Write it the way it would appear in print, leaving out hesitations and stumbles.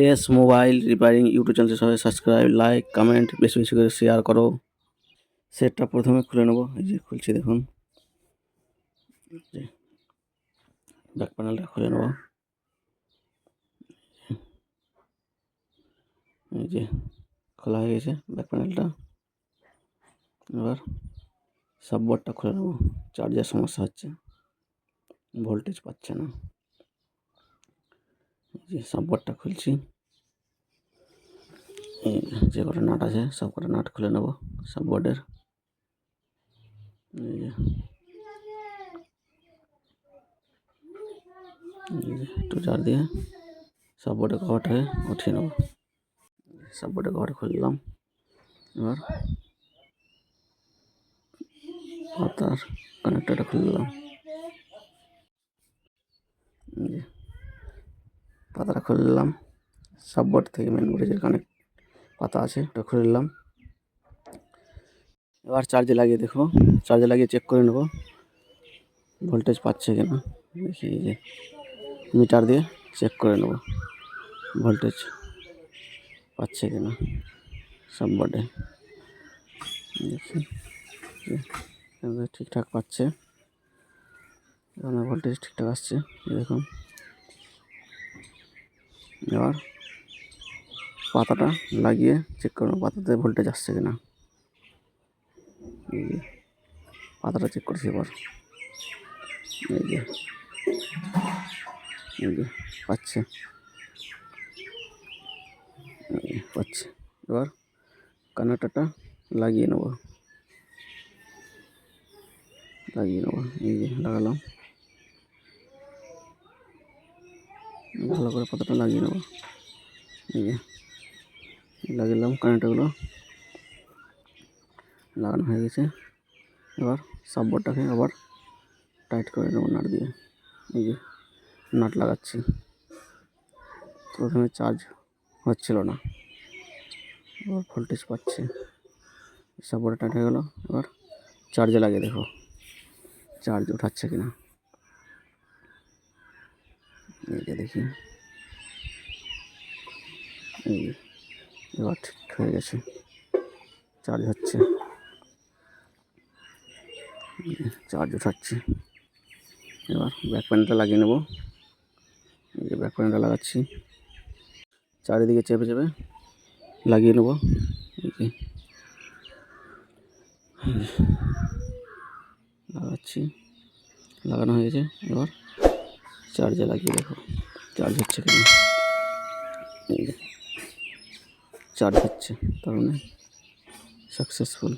S mobile repairing YouTube চ্যানেলটি সবাই subscribe, like, comment বেশি বেশি করে শেয়ার করো। সেটটা প্রথমে খুলে নেবো। এই যে খুলছি, দেখুন ব্যাক প্যানেলটা খুলে নেবো। এই যে খোলা হয়ে গেছে ব্যাক প্যানেলটা। এবার সাববোর্ডটা খুলে নেবো। চার্জের সমস্যা হচ্ছে, ভোল্টেজ পাচ্ছে না। এই যে সাববোর্ডটা খুলছি। এই যে কটা নাট আছে সব কটা নাট খুলে নেবো সাববোর্ডের। এই যে একটু জার দিয়ে সাববোর্ডের কভারটাকে উঠিয়ে নেবো। সাববোর্ডের কভার খুললাম। এবার পাতার কানেক্টরটা খুললাম। পাতাটা খুললাম। সাববোর্ড থেকে মেন বোর্ডে যে পাতা আছে ওটা খুলে নিলাম। এবার চার্জে লাগিয়ে দেখো, চার্জে লাগিয়ে চেক করে নেবো ভোল্টেজ পাচ্ছে কিনা। দেখি এই যে মিটার দিয়ে চেক করে নেব ভোল্টেজ পাচ্ছে কিনা সাববোর্ডে। দেখি ঠিকঠাক পাচ্ছে, এখানে ভোল্টেজ ঠিকঠাক আসছে দেখুন। এবার পাতাটা লাগিয়ে চেক করবো পাতাতে ভোল্টেজ আসছে কিনা। এই যে পাতাটা চেক করছি এবার। এই যে পাচ্ছে পাচ্ছে। এবার কানেক্টরটা লাগিয়ে নেব। এই যে লাগালাম, ভালো করে পাতাটা লাগিয়ে নেব। এই যে লাগিয়ে কানেক্টরগুলো লাগানো হয়ে গেছে। এবার সাববোর্ডটাকে আবার টাইট করে নেব নাট দিয়ে। এই যে নাট লাগাচ্ছি। প্রথমে চার্জ হচ্ছিল না, এবার ভোল্টেজ পাচ্ছে। সাববোর্ডে টাইট হয়ে গেল। এবার চার্জে লাগিয়ে দেখো চার্জ উঠাচ্ছে কিনা। এই যে দেখি, এই এবার ঠিক হয়ে গেছে, চার্জ হচ্ছে, চার্জ উঠাচ্ছে। এবার ব্যাক প্যানেলটা লাগিয়ে নেব। এই যে ব্যাক প্যানেলটা লাগাচ্ছি, চারিদিকে চেপে চেপে লাগিয়ে নেব। লাগাচ্ছি, লাগানো হয়ে গেছে। এবার চার্জে লাগিয়ে দেখো চার্জ হচ্ছে কিনা। এই যে চার্জ হচ্ছে, তার মানে সাকসেসফুল।